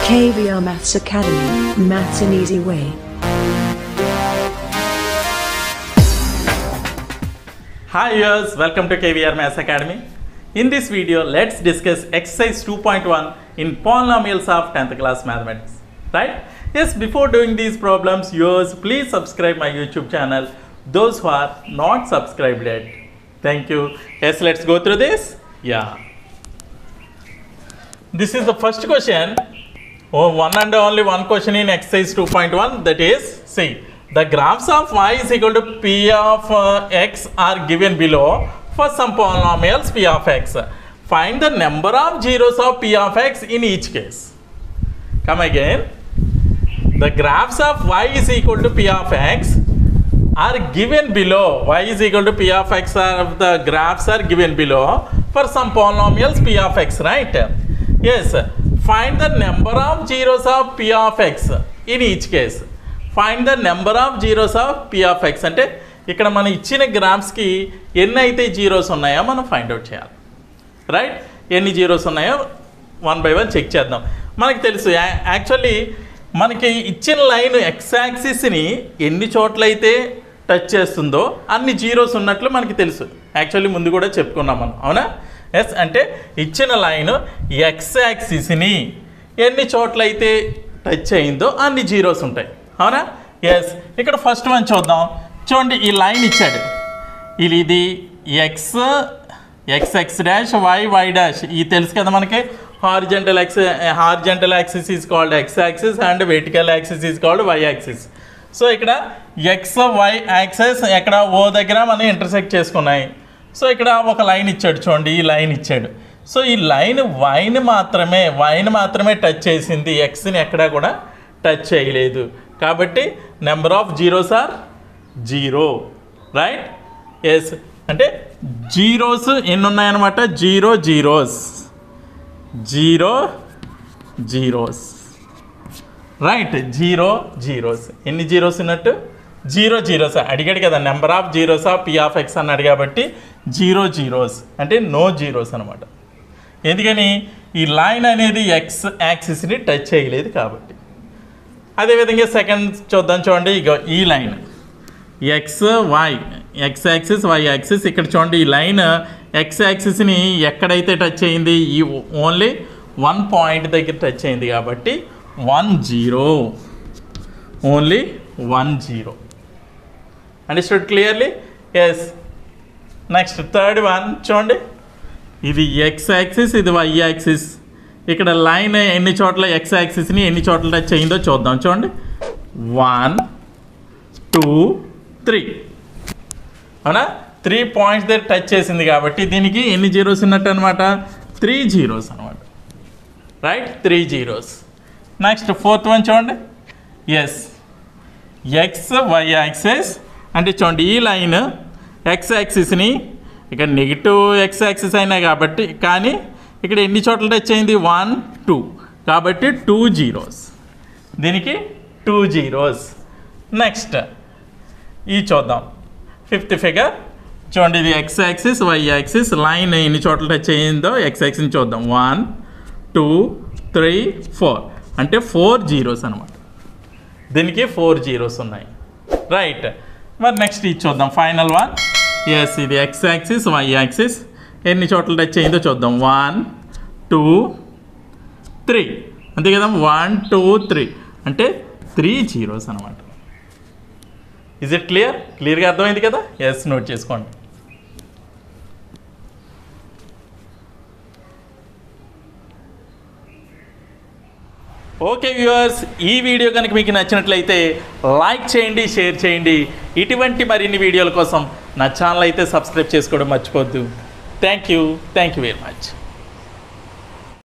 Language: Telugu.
KVR Maths Academy, Maths an Easy Way. Hi viewers, welcome to KVR Maths Academy. In this video, let's discuss exercise 2.1 in polynomials of 10th class mathematics. Right? Yes, before doing these problems, viewers, please subscribe my YouTube channel. Those who are not subscribed yet. Thank you. Yes, let's go through this. Yeah. This is the first question. One and only one question in exercise 2.1, that is, see, the graphs of y is equal to p of x are given below for some polynomials p of x. Find the number of zeros of p of x in each case. Come again. The graphs of y is equal to p of x are given below. Y is equal to p of x of the graphs are given below for some polynomials p of x, right? Yes. Find the number of zeros of p of x in each case. Find the number of zeros of p of x. అంటే ఇక్కడ మన ఇచ్చిన గ్రాఫ్స్కి ఎన్ని అయితే జీరోస్ ఉన్నాయో మనం ఫైండ్ అవుట్ చేయాలి, రైట్? ఎన్ని జీరోస్ ఉన్నాయో వన్ బై వన్ చెక్ చేద్దాం. మనకి తెలుసు యాక్చువల్లీ మనకి ఇచ్చిన లైన్ ఎక్స్ యాక్సిస్ని ఎన్ని చోట్లయితే టచ్ చేస్తుందో అన్ని జీరోస్ ఉన్నట్లు మనకి తెలుసు. యాక్చువల్లీ ముందు కూడా చెప్పుకున్నాం మనం, అవునా? ఎస్, అంటే ఇచ్చిన లైన్ ఎక్స్ యాక్సిస్ని ఎన్ని చోట్లయితే టచ్ అయిందో అన్ని జీరోస్ ఉంటాయి, అవునా? ఎస్, ఇక్కడ ఫస్ట్ వన్ చూద్దాం. చూడండి, ఈ లైన్ ఇచ్చాడు. ఇది X X X dash Y Y dash. ఇది తెలుసు కదా మనకి. Horizontal axis is called X axis and vertical axis is called Y axis. So ఇక్కడ ఎక్స్ వై యాక్సిస్ ఎక్కడ ఓ దగ్గర మనం ఇంటర్సెక్ట్ చేసుకున్నాయి. సో ఇక్కడ ఒక లైన్ ఇచ్చాడు, చూడండి, ఈ లైన్ ఇచ్చాడు. సో ఈ లైన్ వైని మాత్రమే టచ్ చేసింది, ఎక్స్ని ఎక్కడా కూడా టచ్ చేయలేదు. కాబట్టి number of zeros are zero, right? Yes, అంటే జీరోస్ ఎన్ని ఉన్నాయన్నమాట? Zeros, right? జీరోస్ ఎన్ని జీరోస్ ఉన్నట్టు? జీరోస్ అడిగాడు కదా, number of zeros of P of X అన్నాడు కాబట్టి జీరోస్ అంటే నో జీరోస్ అనమాట. ఎందుకని ఈ లైన్ అనేది ఎక్స్ యాక్సిస్ని టచ్ చేయలేదు కాబట్టి. అదేవిధంగా సెకండ్ చూద్దాం. చూడండి, ఇక ఈ line X axis Y axis. ఇక్కడ చూడండి, ఈ లైన్ ఎక్స్ యాక్సిస్ని ఎక్కడైతే టచ్ అయింది, ఈ ఓన్లీ వన్ పాయింట్ దగ్గర టచ్ అయింది కాబట్టి 10, only 10. Understood clearly? Yes. Next third one చూడండి, ఇది ఎక్స్ యాక్సిస్, ఇది వై యాక్సిస్. ఇక్కడ లైన్ ఎన్ని చోట్ల ఎక్స్ యాక్సిస్ని ఎన్ని చోట్ల టచ్ అయిందో చూద్దాం. చూడండి, 1 2 3, అవునా? 3 పాయింట్స్ దగ్గర టచ్ చేసింది కాబట్టి దీనికి ఎన్ని జీరోస్ ఉన్నట్టు అనమాట? 3 జీరోస్ అనమాట, right? 3 zeros. Next fourth one చూడండి, ఎస్ ఎక్స్ వై యాక్సిస్. అంటే చూడండి, ఈ లైన్ ఎక్స్ యాక్సిస్ని ఇక్కడ నెగిటివ్ ఎక్స్ యాక్సిస్ అయినా కాబట్టి, కానీ ఇక్కడ ఎన్ని చోట్ల టచ్ అయింది? 1 2, కాబట్టి 2 జీరోస్. దీనికి 2 జీరోస్. నెక్స్ట్ ఈ చూద్దాం, ఫిఫ్త్ ఫిగర్. చూడండి, ఇది X axis Y axis. Line ఎన్ని చోట్ల టచ్ అయ్యిందో ఎక్స్ యాక్సిస్ని చూద్దాం. 1 2 3 4, అంటే 4 జీరోస్ అనమాట. దీనికి 4 జీరోస్ ఉన్నాయి, రైట్? మరి నెక్స్ట్ ఇది చూద్దాం, ఫైనల్ వన్. ఎస్, ఇది ఎక్స్ యాక్సిస్ వై యాక్సిస్. ఎన్ని చోట్ల టచ్ అయిందో చూద్దాం. 1 2 3, అంతే కదా? 1 2 3 అంటే 3 జీరోస్ అనమాట. ఇజ్ ఇట్ క్లియర్గా అర్థమైంది కదా? ఎస్, నోట్ చేసుకోండి. ఓకే వ్యూవర్స్, ఈ వీడియో కనుక మీకు నచ్చినట్లయితే లైక్ చేయండి, షేర్ చేయండి. ఇటువంటి మరిన్ని వీడియోల కోసం నా ఛానల్ అయితే సబ్స్క్రైబ్ చేసుకోవడం మర్చిపోద్దు. Thank you very much.